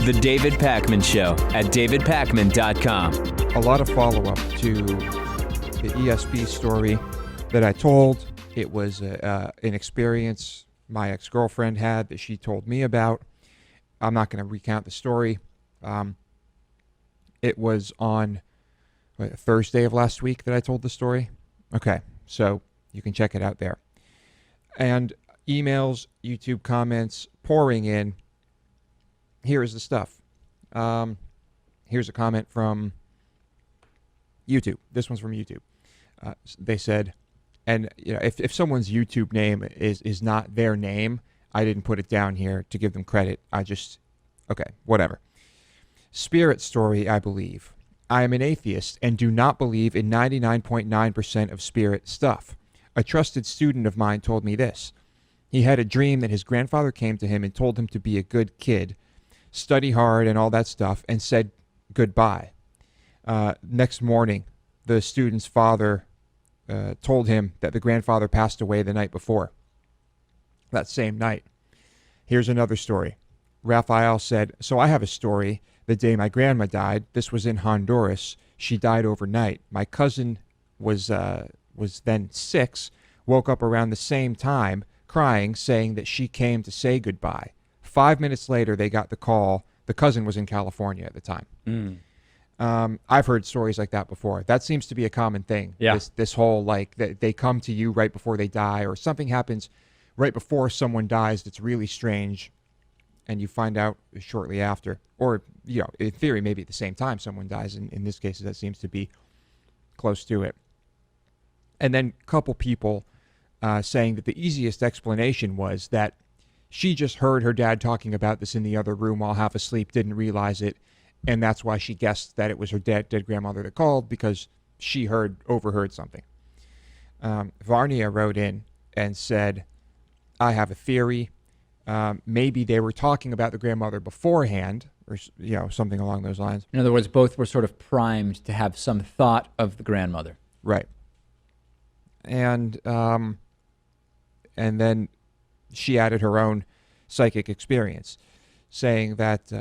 The David Pakman Show at davidpakman.com. A lot of follow-up to the ESP story that I told. It was an experience my ex-girlfriend had that she told me about. I'm not going to recount the story. It was on Thursday of last week that I told the story. Okay, so you can check it out there. And emails, YouTube comments pouring in. Here is the stuff. Here's a comment from YouTube. This one's from YouTube. They said, and you know, if someone's YouTube name is not their name, I didn't put it down here to give them credit. Okay, whatever. Spirit story, I believe. I am an atheist and do not believe in 99.9% of spirit stuff. A trusted student of mine told me this. He had a dream that his grandfather came to him and told him to be a good kid, study hard and all that stuff, and said goodbye. Next morning, the student's father told him that the grandfather passed away the night before. That same night. Here's another story. Raphael said, so I have a story. The day my grandma died, this was in Honduras. She died overnight. My cousin was then 6, woke up around the same time, crying, saying that she came to say goodbye. 5 minutes later, they got the call. The cousin was in California at the time. I've heard stories like that before. That seems to be a common thing. Yeah. This whole, like, they come to you right before they die, or something happens right before someone dies that's really strange, and you find out shortly after. Or, you know, in theory, maybe at the same time someone dies. In this case, that seems to be close to it. And then a couple people saying that the easiest explanation was that she just heard her dad talking about this in the other room while half asleep, didn't realize it, and that's why she guessed that it was her dead grandmother that called, because she overheard something. Varnia wrote in and said, I have a theory. Maybe they were talking about the grandmother beforehand, or something along those lines. In other words, both were sort of primed to have some thought of the grandmother. Right. And then she added her own psychic experience, saying that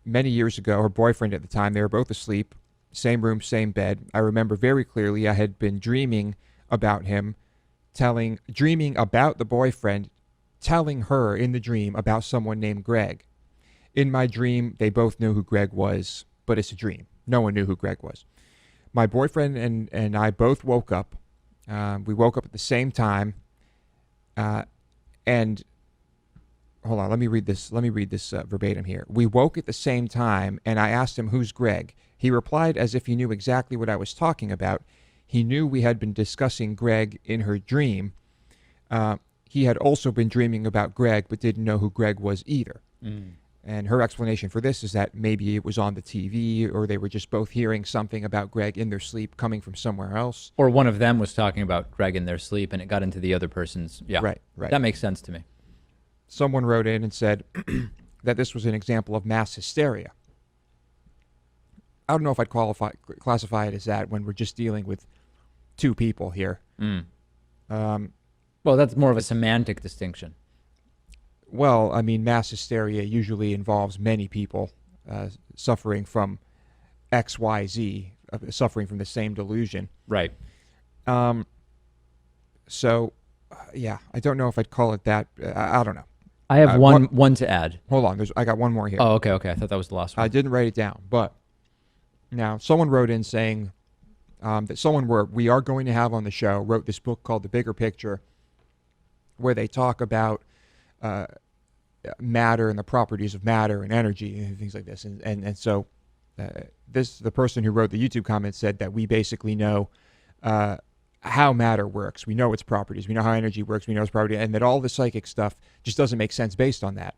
many years ago, her boyfriend at the time, they were both asleep, same room, same bed. I remember very clearly I had been dreaming about him, dreaming about the boyfriend, telling her in the dream about someone named Greg. In my dream, they both knew who Greg was, but it's a dream. No one knew who Greg was. My boyfriend and I both woke up. We woke up at the same time. And hold on, let me read this verbatim here. We woke at the same time, and I asked him, who's Greg? He replied as if he knew exactly what I was talking about. He knew we had been discussing Greg in her dream. He had also been dreaming about Greg, but didn't know who Greg was either. And her explanation for this is that maybe it was on the TV, or they were just both hearing something about Greg in their sleep coming from somewhere else. Or one of them was talking about Greg in their sleep, and it got into the other person's. Yeah, right. That makes sense to me. Someone wrote in and said that this was an example of mass hysteria. I don't know if I'd classify it as that when we're just dealing with two people here. Well, that's more of a semantic distinction. Well, I mean, mass hysteria usually involves many people suffering from XYZ, suffering from the same delusion. Right. So, yeah, I don't know if I'd call it that. I don't know. I have one to add. Hold on. I got one more here. Oh, okay. I thought that was the last one. I didn't write it down, but now someone wrote in saying that someone we are going to have on the show wrote this book called The Bigger Picture, where they talk about matter and the properties of matter and energy and things like this. And so the person who wrote the YouTube comment said that we basically know how matter works. We know its properties. We know how energy works. We know its property, and that all the psychic stuff just doesn't make sense based on that.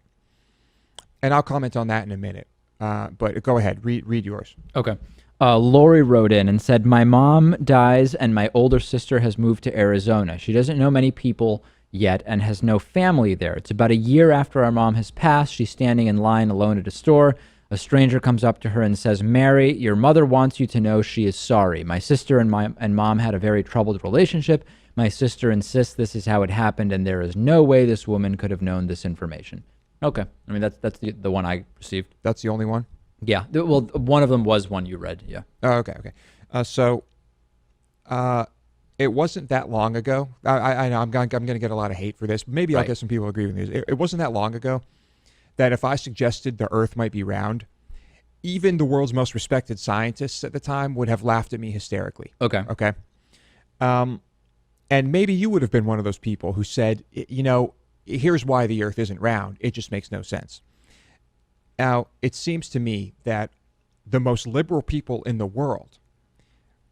And I'll comment on that in a minute. But go ahead, read yours. Okay. Lori wrote in and said, my mom dies and my older sister has moved to Arizona. She doesn't know many people yet and has no family there. It's about a year after our mom has passed. She's standing in line alone at a store. A stranger comes up to her and says, Mary, your mother wants you to know she is sorry. My sister and mom had a very troubled relationship. My sister insists this is how it happened, and there is no way this woman could have known this information. Okay. I mean, that's the one I received. That's the only one? Yeah. Well, one of them was one you read. Yeah. Oh, okay. So it wasn't that long ago. I know I'm going to get a lot of hate for this. Maybe I'll Right. get some people who agree with me. It wasn't that long ago that if I suggested the Earth might be round, even the world's most respected scientists at the time would have laughed at me hysterically. Okay. Okay. And maybe you would have been one of those people who said, here's why the Earth isn't round. It just makes no sense. Now, it seems to me that the most liberal people in the world,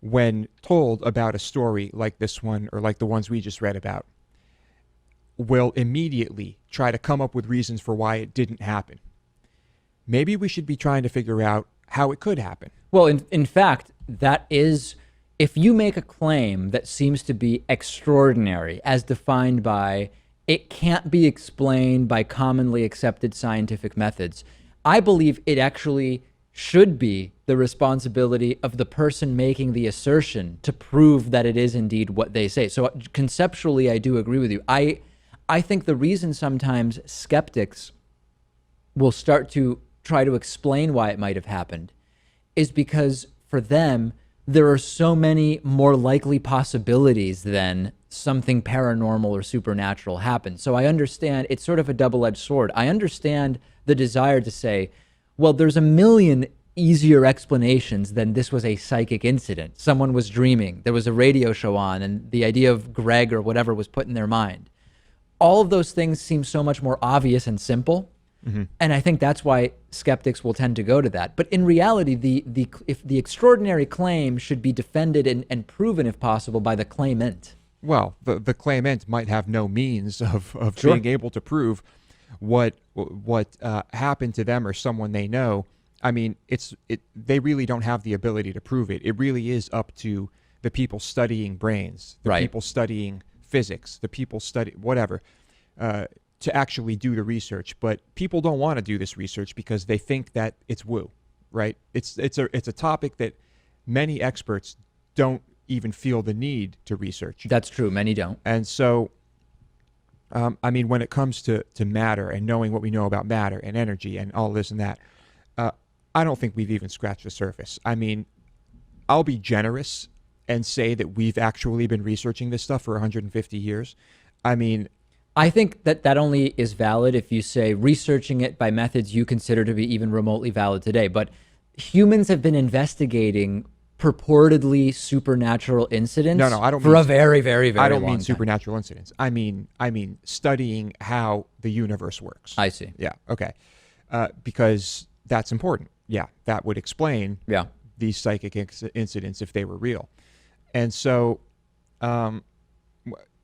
when told about a story like this one or like the ones we just read about, will immediately try to come up with reasons for why it didn't happen. Maybe we should be trying to figure out how it could happen. Well, in fact, that is, if you make a claim that seems to be extraordinary, as defined by it can't be explained by commonly accepted scientific methods, I believe it actually should be the responsibility of the person making the assertion to prove that it is indeed what they say. So conceptually, I do agree with you. I think the reason sometimes skeptics will start to try to explain why it might have happened is because for them, there are so many more likely possibilities than something paranormal or supernatural happened. So I understand it's sort of a double-edged sword. I understand the desire to say, well, there's a million easier explanations than this was a psychic incident. Someone was dreaming. There was a radio show on, and the idea of Greg or whatever was put in their mind. All of those things seem so much more obvious and simple. Mm-hmm. And I think that's why skeptics will tend to go to that. But in reality, if the extraordinary claim should be defended and proven, if possible, by the claimant. Well, the claimant might have no means of Sure. being able to prove what happened to them or someone they know. I mean, they really don't have the ability to prove it. It really is up to the people studying brains, the Right. people studying physics, the people study whatever, to actually do the research. But people don't want to do this research because they think that it's woo, right? It's a topic that many experts don't even feel the need to research. That's true. Many don't. And so, I mean, when it comes to matter and knowing what we know about matter and energy and all this and that, I don't think we've even scratched the surface. I mean, I'll be generous and say that we've actually been researching this stuff for 150 years. I mean, I think that only is valid if you say researching it by methods you consider to be even remotely valid today. But humans have been investigating purportedly supernatural incidents I don't for mean a very, very, very I don't long mean time. supernatural incidents. I mean studying how the universe works. I see. Yeah. Okay. Because that's important. Yeah, that would explain Yeah. these psychic incidents if they were real. And so,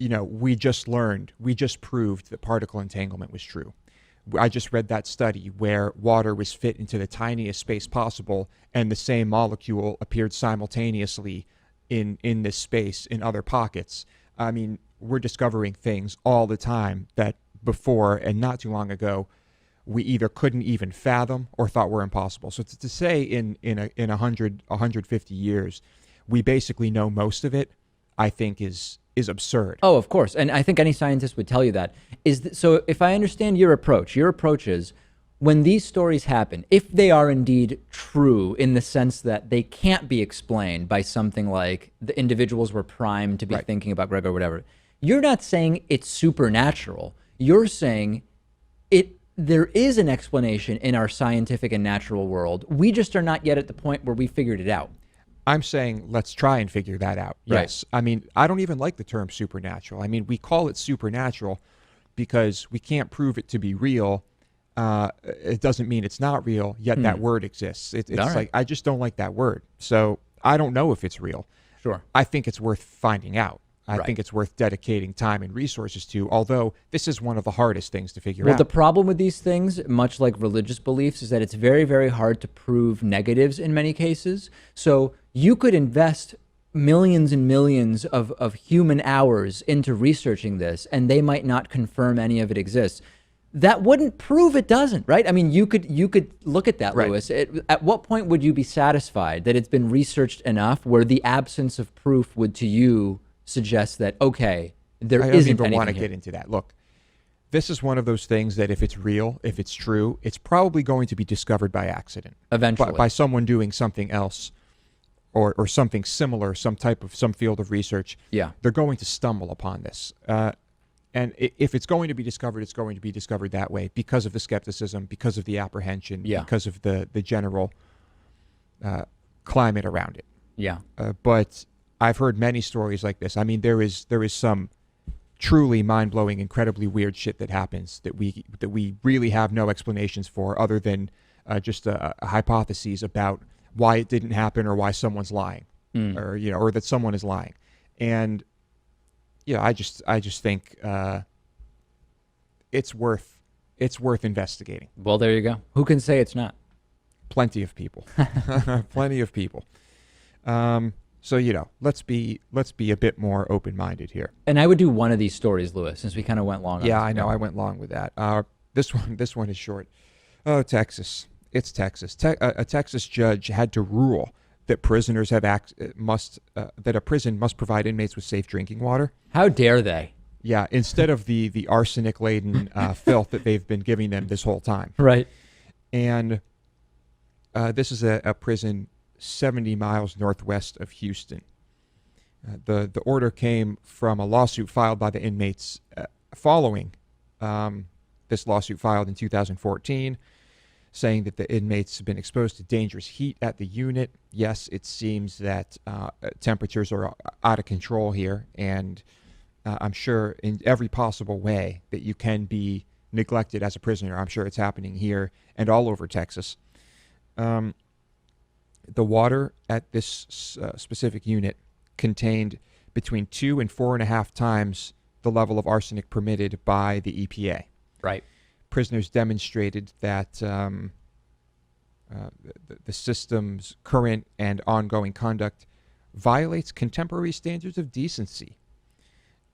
we just proved that particle entanglement was true. I just read that study where water was fit into the tiniest space possible, and the same molecule appeared simultaneously in this space in other pockets. I mean, we're discovering things all the time that before and not too long ago we either couldn't even fathom or thought were impossible. So to say in 150 years we basically know most of it, I think is absurd. Oh, of course. And I think any scientist would tell you that. So if I understand your approach is when these stories happen, if they are indeed true in the sense that they can't be explained by something like the individuals were primed to be Right. thinking about Greg or whatever, you're not saying it's supernatural. You're saying there is an explanation in our scientific and natural world. We just are not yet at the point where we figured it out. I'm saying let's try and figure that out. Right. Yes. I mean, I don't even like the term supernatural. I mean, we call it supernatural because we can't prove it to be real. It doesn't mean it's not real, yet that word exists. It's All right. like, I just don't like that word. So I don't know if it's real. Sure. I think it's worth finding out. I Right. think it's worth dedicating time and resources to, although this is one of the hardest things to figure Well, out. the problem with these things, much like religious beliefs, is that it's very, very hard to prove negatives in many cases. So you could invest millions and millions of human hours into researching this, and they might not confirm any of it exists. That wouldn't prove it doesn't, right? I mean, you could look at that, Right. Lewis. At what point would you be satisfied that it's been researched enough where the absence of proof would, to you, suggest that, okay, there I don't isn't even want to anything here? get into that. Look, this is one of those things that if it's real, if it's true, it's probably going to be discovered by accident. Eventually. By someone doing something else or something similar, some field of research. Yeah. They're going to stumble upon this. And if it's going to be discovered, it's going to be discovered that way because of the skepticism, because of the apprehension, because of the general climate around it. Yeah. But I've heard many stories like this. I mean, there is some truly mind-blowing, incredibly weird shit that happens that we really have no explanations for, other than just a hypotheses about why it didn't happen or why someone's lying, or that someone is lying. And I just think it's worth investigating. Well, there you go. Who can say it's not? Plenty of people. Plenty of people. So, let's be a bit more open-minded here. And I would do one of these stories, Lewis, since we kind of went long on Yeah, this. I know. I went long with that. This one is short. Oh, Texas. It's Texas. A Texas judge had to rule that prisoners that a prison must provide inmates with safe drinking water. How dare they? Yeah, instead of the arsenic-laden filth that they've been giving them this whole time. Right. And this is a prison 70 miles northwest of Houston. The order came from a lawsuit filed by the inmates following this lawsuit filed in 2014, saying that the inmates have been exposed to dangerous heat at the unit. Yes, it seems that temperatures are out of control here, and I'm sure in every possible way that you can be neglected as a prisoner. I'm sure it's happening here and all over Texas. The water at this specific unit contained between 2 and 4.5 times the level of arsenic permitted by the EPA. Right. Prisoners demonstrated that the system's current and ongoing conduct violates contemporary standards of decency.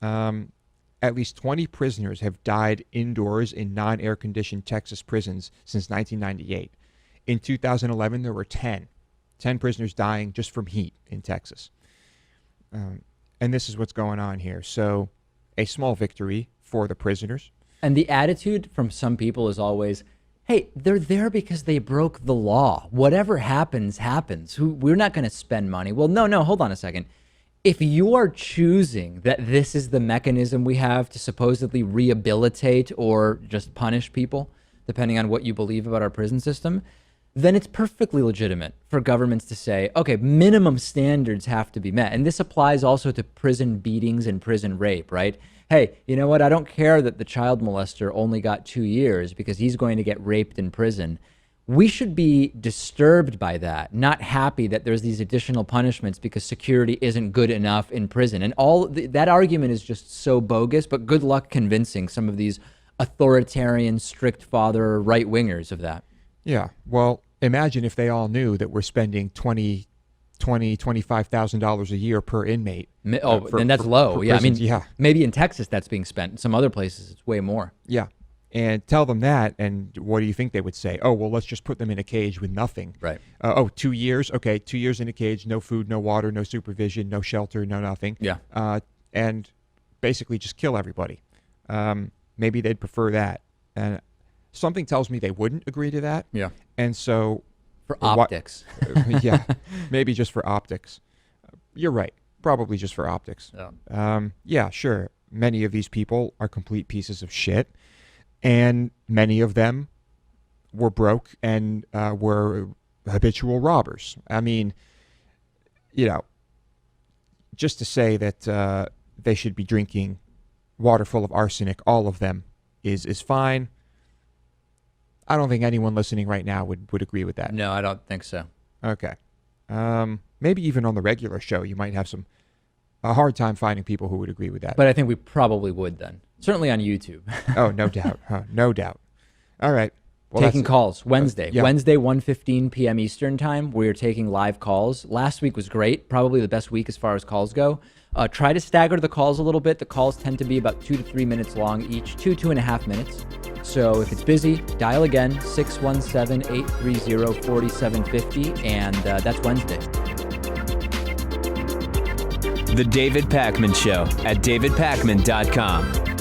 At least 20 prisoners have died indoors in non-air-conditioned Texas prisons since 1998. In 2011, there were 10 prisoners dying just from heat in Texas. And this is what's going on here. So a small victory for the prisoners. And the attitude from some people is always, hey, they're there because they broke the law. Whatever happens, happens. We're not going to spend money. Well, no, hold on a second. If you are choosing that this is the mechanism we have to supposedly rehabilitate or just punish people, depending on what you believe about our prison system, then it's perfectly legitimate for governments to say, okay, minimum standards have to be met. And this applies also to prison beatings and prison rape, right? Hey, you know what? I don't care that the child molester only got 2 years because he's going to get raped in prison. We should be disturbed by that, not happy that there's these additional punishments because security isn't good enough in prison. And that argument is just so bogus, but good luck convincing some of these authoritarian, strict father right-wingers of that. Yeah. Well, imagine if they all knew that we're spending $25,000 a year per inmate. And that's low. For yeah. prisons. I mean, maybe in Texas that's being spent. In some other places it's way more. Yeah. And tell them that, and what do you think they would say? Oh, well, let's just put them in a cage with nothing. Right. 2 years? Okay, 2 years in a cage, no food, no water, no supervision, no shelter, no nothing. Yeah. And basically just kill everybody. Maybe they'd prefer that. And something tells me they wouldn't agree to that. Yeah. And so... For optics. Yeah, maybe just for optics. You're right. Probably just for optics. Yeah. Yeah, sure. Many of these people are complete pieces of shit. And many of them were broke and were habitual robbers. I mean, just to say that they should be drinking water full of arsenic, all of them, is fine. I don't think anyone listening right now would agree with that. No, I don't think so. Okay. Maybe even on the regular show, you might have a hard time finding people who would agree with that. But I think we probably would then. Certainly on YouTube. Oh, no doubt. No doubt. All right. Well, taking calls Wednesday. Yeah. Wednesday, 1:15 p.m. Eastern time. We're taking live calls. Last week was great. Probably the best week as far as calls go. Try to stagger the calls a little bit. The calls tend to be about 2 to 3 minutes long each, 2.5 minutes. So if it's busy, dial again, 617-830-4750, and that's Wednesday. The David Pakman Show at davidpakman.com.